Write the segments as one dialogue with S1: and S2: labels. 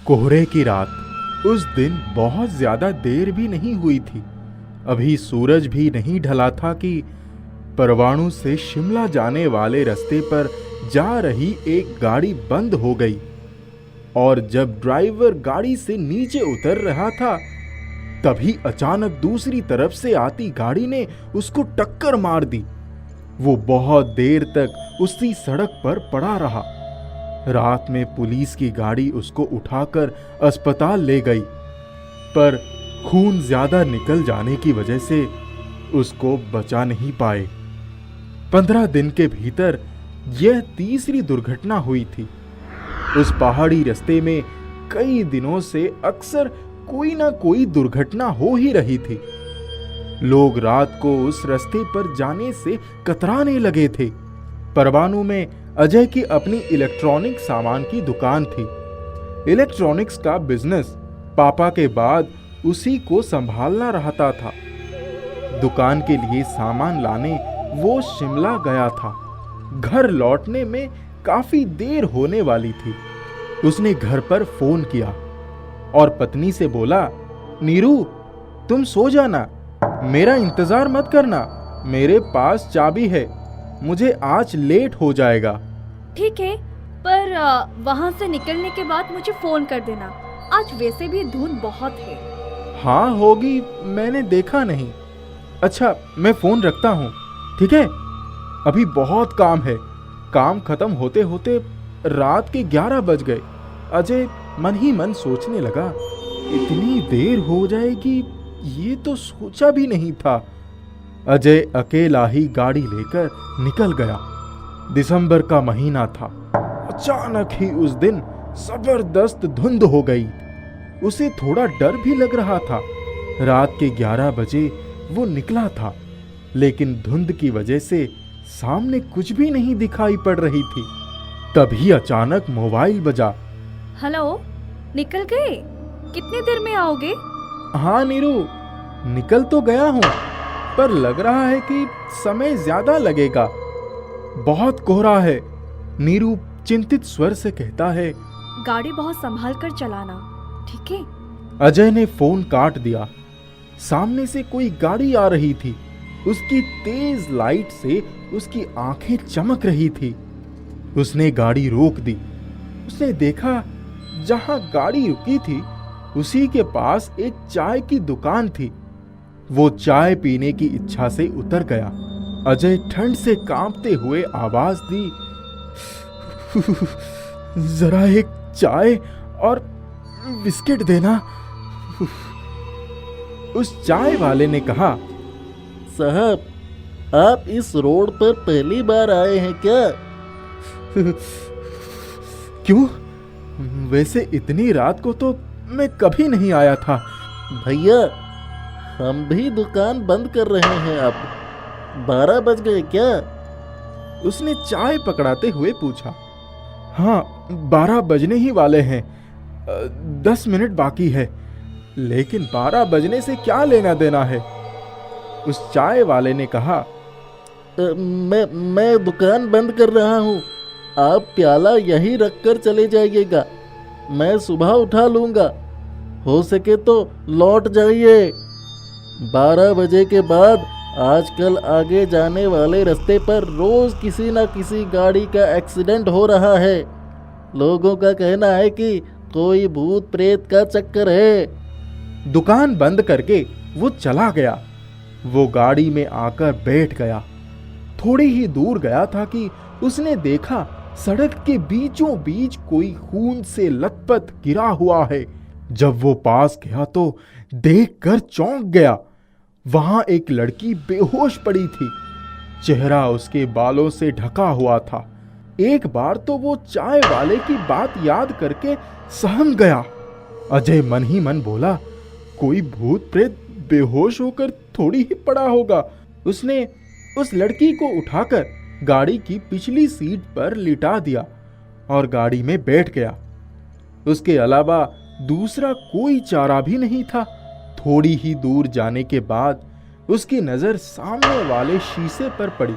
S1: कोहरे की रात। उस दिन बहुत ज्यादा देर भी नहीं हुई थी। अभी सूरज भी नहीं ढला था कि परवाणु से शिमला जाने वाले रास्ते पर जा रही एक गाड़ी बंद हो गई। और जब ड्राइवर गाड़ी से नीचे उतर रहा था, तभी अचानक दूसरी तरफ से आती गाड़ी ने उसको टक्कर मार दी। वो बहुत देर तक उसी सड़क पर पड़ा रहा। रात में पुलिस की गाड़ी उसको उठाकर अस्पताल ले गई, पर खून ज्यादा निकल जाने की वजह से उसको बचा नहीं पाए। 15 दिन के भीतर यह तीसरी दुर्घटना हुई थी। उस पहाड़ी रास्ते में कई दिनों से अक्सर कोई ना कोई दुर्घटना हो ही रही थी। लोग रात को उस रास्ते पर जाने से कतराने लगे थे। परवाणु में अजय की अपनी इलेक्ट्रॉनिक सामान की दुकान थी। इलेक्ट्रॉनिक्स का बिजनेस पापा के बाद उसी को संभालना रहता था। दुकान के लिए सामान लाने वो शिमला गया था। घर लौटने में काफी देर होने वाली थी। उसने घर पर फोन किया और पत्नी से बोला, नीरू, तुम सो जाना, मेरा इंतजार मत करना, मेरे पास चाबी है, मुझे आज लेट हो जाएगा।
S2: ठीक है, पर वहाँ से निकलने के बाद मुझे फोन कर देना। आज वैसे भी धुंध बहुत है।
S1: हाँ होगी, मैंने देखा नहीं। अच्छा, मैं फोन रखता हूँ, ठीक है? अभी बहुत काम है। काम खत्म होते होते रात के 11 बज गए। अजय मन ही मन सोचने लगा, इतनी देर हो जाएगी, ये तो सोचा भी नहीं था। अजय अकेला ही गाड़ी लेकर निकल गया। दिसंबर का महीना था। अचानक ही उस दिन जबरदस्त धुंध हो गई। उसे थोड़ा डर भी लग रहा था। रात के 11 बजे वो निकला था, लेकिन धुंध की वजह से सामने कुछ भी नहीं दिखाई पड़ रही थी। तभी अचानक मोबाइल बजा।
S2: हेलो, निकल गए? कितनी देर में आओगे?
S1: हाँ नीरू, निकल तो गया हूँ, पर लग रहा है कि समय ज्यादा लगेगा। बहुत कोहरा है, नीरू चिंतित स्वर से कहता है।
S2: गाड़ी बहुत संभाल कर चलाना, ठीक है?
S1: अजय ने फोन काट दिया। सामने से कोई गाड़ी आ रही थी। उसकी तेज लाइट से उसकी आंखें चमक रही थी। उसने गाड़ी रोक दी। उसने देखा, जहां गाड़ी रुकी थी उसी के पास एक चाय की दुकान थी। वो चाय पीने की इच्छा से उतर गया। अजय ठंड से कांपते हुए आवाज दी, जरा एक चाय और बिस्किट देना। उस चाय वाले ने कहा,
S3: साहब, आप इस रोड पर पहली बार आए हैं क्या?
S1: क्यों? वैसे इतनी रात को तो मैं कभी नहीं आया था।
S3: भैया, हम भी दुकान बंद कर रहे हैं अब। 12 बज गए क्या?
S1: उसने चाय पकड़ाते हुए पूछा। हाँ, 12 बजने ही वाले हैं। 10 मिनट बाकी है। लेकिन 12 बजने से क्या लेना देना है? उस चाय वाले ने कहा,
S3: मैं दुकान बंद कर रहा हूँ। आप प्याला यहीं रखकर चले जाइएगा, मैं सुबह उठा लूँगा। हो सके तो लौट जाइए। 12 बजे के बाद आजकल आगे जाने वाले रास्ते पर रोज किसी न किसी गाड़ी का एक्सीडेंट हो रहा है। लोगों का कहना है कि कोई भूत प्रेत का चक्कर है।
S1: दुकान बंद करके वो चला गया। वो गाड़ी में आकर बैठ गया। थोड़ी ही दूर गया था कि उसने देखा, सड़क के बीचों बीच कोई खून से लथपथ गिरा हुआ है। जब वो पास गया तो देखकर चौंक गया। वहां एक लड़की बेहोश पड़ी थी। चेहरा उसके बालों से ढका हुआ था। एक बार तो वो चाय वाले की बात याद करके सहम गया। अजय मन ही मन बोला, कोई भूत प्रेत बेहोश होकर थोड़ी ही पड़ा होगा। उसने उस लड़की को उठाकर गाड़ी की पिछली सीट पर लिटा दिया और गाड़ी में बैठ गया। उसके अलावा दूसरा कोई चारा भी नहीं था। थोड़ी ही दूर जाने के बाद उसकी नजर सामने वाले शीशे पर पड़ी।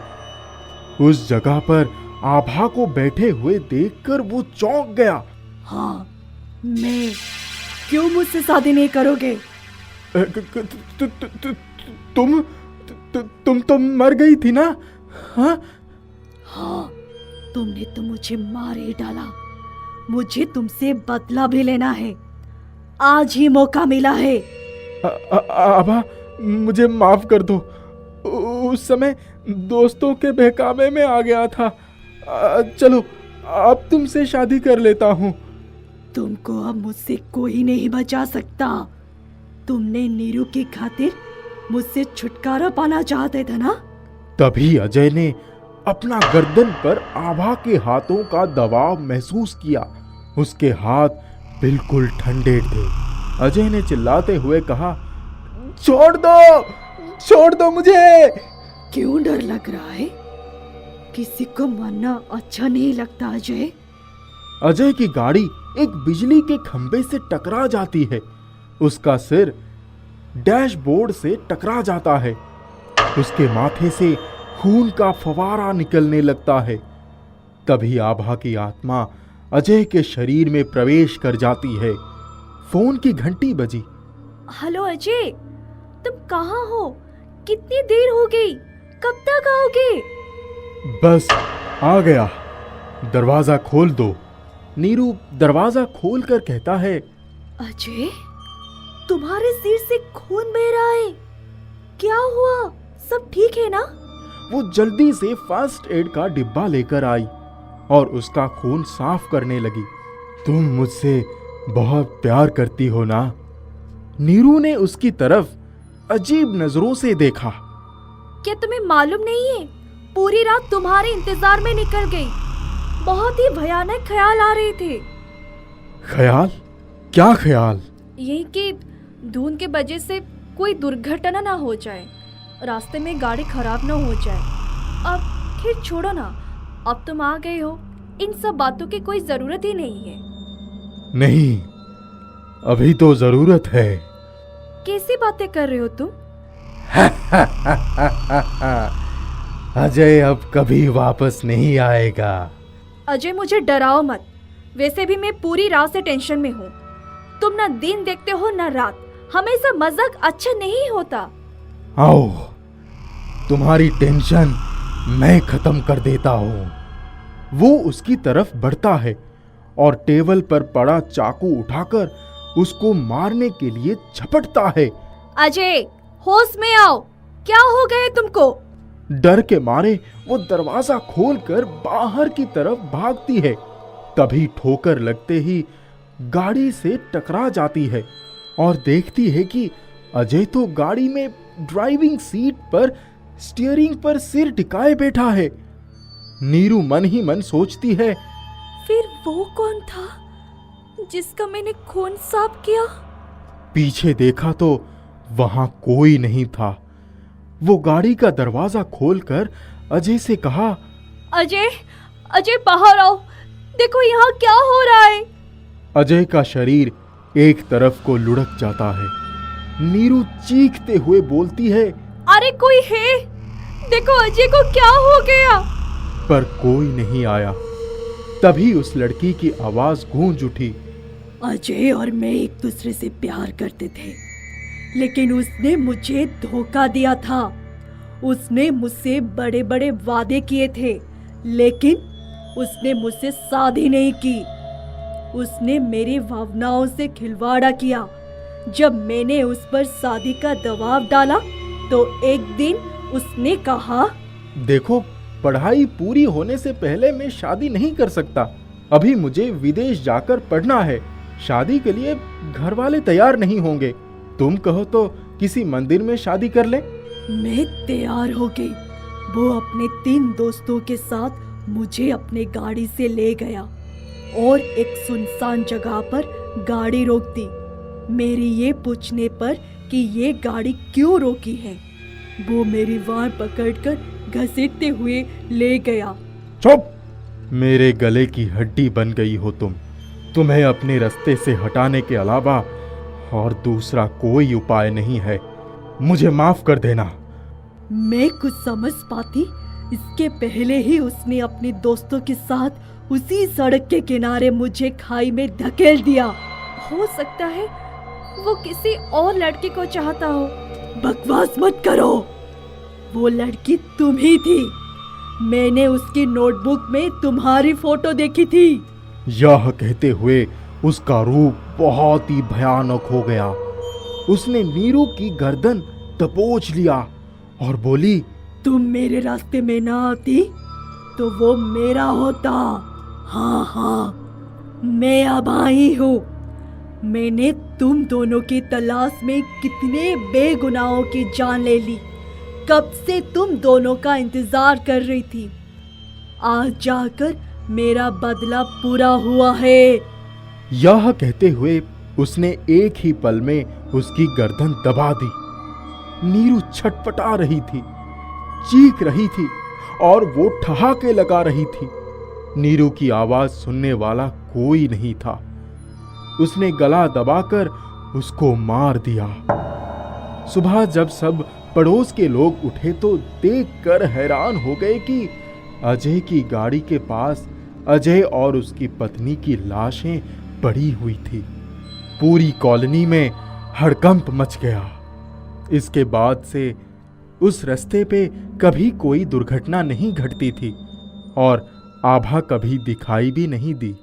S1: उस जगह पर आभा को बैठे हुए देखकर वो चौंक गया।
S2: हाँ, मैं क्यों मुझसे शादी नहीं करोगे?
S1: तुम तो मर गई थी ना? हाँ
S2: हाँ, तुमने तो मुझे मार ही डाला। मुझे तुमसे बदला भी लेना है। आज ही मौका मिला है।
S1: आभा, मुझे माफ कर दो। उस समय दोस्तों के बहकावे में आ गया था। चलो, अब तुमसे शादी कर लेता हूँ।
S2: तुमको अब मुझसे कोई नहीं बचा सकता। तुमने नीरू की खातिर मुझसे छुटकारा पाना चाहते थे ना?
S1: तभी अजय ने अपना गर्दन पर आभा के हाथों का दबाव महसूस किया। उसके हाथ बिल्कुल ठंडे थे। अजय ने चिल्लाते हुए कहा, छोड़ दो मुझे।
S2: क्यों डर लग रहा है? किसी को मरना अच्छा नहीं लगता अजय।
S1: अजय की गाड़ी एक बिजली के खंभे से टकरा जाती है। उसका सिर डैशबोर्ड से टकरा जाता है। उसके माथे से खून का फवारा निकलने लगता है। तभी आभा की आत्मा अजय के शरीर में प्रवेश कर जाती है। फोन की घंटी बजी।
S2: हेलो अजय, तुम कहाँ हो? कितनी देर हो गई? कब तक आओगे?
S1: बस आ गया, दरवाजा खोल दो। नीरू दरवाजा खोलकर कहता है,
S2: अजय, तुम्हारे सिर से खून बह रहा है। क्या हुआ? सब ठीक है ना?
S1: वो जल्दी से फर्स्ट एड का डिब्बा लेकर आई और उसका खून साफ करने लगी। तुम मुझसे बहुत प्यार करती हो ना? नीरू ने उसकी तरफ अजीब नजरों से देखा।
S2: क्या तुम्हें मालूम नहीं है? पूरी रात तुम्हारे इंतजार में निकल गई। बहुत ही भयानक ख्याल आ रहे थे।
S1: ख्याल? क्या ख्याल?
S2: यही कि धुंध के वजह से कोई दुर्घटना ना हो जाए, रास्ते में गाड़ी खराब ना हो जाए। अब खैर छोड़ो ना, अब तुम आ गए हो, इन सब बातों की कोई जरूरत ही नहीं है।
S1: नहीं, अभी तो जरूरत है।
S2: कैसी बातें कर रहे हो तुम?
S1: अजय अब कभी वापस नहीं आएगा।
S2: अजय, मुझे डराओ मत। वैसे भी मैं पूरी रात से टेंशन में हूँ। तुम ना दिन देखते हो ना रात। हमेशा मजाक अच्छा नहीं होता।
S1: आओ, तुम्हारी टेंशन मैं खत्म कर देता हूँ। वो उसकी तरफ बढ़ता है और टेबल पर पड़ा चाकू उठाकर उसको मारने के लिए झपटता है।
S2: अजय, होश में आओ। क्या हो गए तुमको?
S1: डर के मारे वो दरवाजा खोलकर बाहर की तरफ भागती है। तभी ठोकर लगते ही गाड़ी से टकरा जाती है और देखती है कि अजय तो गाड़ी में ड्राइविंग सीट पर स्टीयरिंग पर सिर टिकाए बैठा है। नीरू मन ही मन सोचती है,
S2: फिर वो कौन था जिसका मैंने खून साफ किया?
S1: पीछे देखा तो वहां कोई नहीं था। वो गाड़ी का दरवाजा खोलकर अजय से कहा,
S2: अजय, अजय बाहर आओ। देखो यहाँ क्या हो रहा है।
S1: अजय का शरीर एक तरफ को लुढ़क जाता है। नीरू चीखते हुए बोलती है,
S2: अरे कोई है? देखो अजय को क्या हो गया।
S1: पर कोई नहीं आया। तभी उस लड़की की आवाज गूंज उठी,
S2: अजय और मैं एक दूसरे से प्यार करते थे, लेकिन उसने मुझे धोखा दिया था। उसने मुझसे बड़े बड़े वादे किए थे, लेकिन उसने मुझसे शादी नहीं की। उसने मेरी भावनाओं से खिलवाड़ किया। जब मैंने उस पर शादी का दबाव डाला तो एक दिन उसने कहा,
S1: देखो, पढ़ाई पूरी होने से पहले मैं शादी नहीं कर सकता। अभी मुझे विदेश जाकर पढ़ना है। शादी के लिए घर वाले तैयार नहीं होंगे। तुम कहो तो किसी मंदिर में शादी कर ले।
S2: मैं तैयार हो गई। वो अपने 3 दोस्तों के साथ मुझे अपने गाड़ी से ले गया और एक सुनसान जगह पर गाड़ी रोक दी। मेरी ये पूछने पर कि ये गाड़ी क्यों रोकी है, वो मेरी बाँह पकड़कर घसीटते हुए ले गया।
S1: चुप! मेरे गले की हड्डी बन गई हो तुम। तुम्हें अपने रास्ते से हटाने के अलावा और दूसरा कोई उपाय नहीं है। मुझे माफ कर देना।
S2: मैं कुछ समझ पाती इसके पहले ही उसने अपने दोस्तों के साथ उसी सड़क के किनारे मुझे खाई में धकेल दिया।
S4: हो सकता है वो किसी और लड़के को चाहता हो।
S2: बकवास मत करो, वो लड़की तुम ही थी। मैंने उसकी नोटबुक में तुम्हारी फोटो देखी थी।
S1: यह कहते हुए उसका रूप बहुत ही भयानक हो गया। उसने नीरू की गर्दन दबोच लिया और बोली,
S2: तुम मेरे रास्ते में ना आती तो वो मेरा होता। हाँ हाँ, मैं अब आई हूँ। मैंने तुम दोनों की तलाश में कितने बेगुनाहों की जान ले ली। कब से तुम दोनों का इंतजार कर रही थी। आज जाकर मेरा बदला पूरा हुआ है।
S1: यह कहते हुए उसने एक ही पल में उसकी गर्दन दबा दी। नीरू छटपटा रही थी, चीख रही थी और वो ठहाके लगा रही थी। नीरू की आवाज सुनने वाला कोई नहीं था। उसने गला दबाकर उसको मार दिया। सुबह जब सब पड़ोस के लोग उठे तो देखकर हैरान हो गए कि अजय की गाड़ी के पास अजय और उसकी पत्नी की लाशें पड़ी हुई थी। पूरी कॉलोनी में हड़कंप मच गया। इसके बाद से उस रास्ते पे कभी कोई दुर्घटना नहीं घटती थी और आभा कभी दिखाई भी नहीं दी।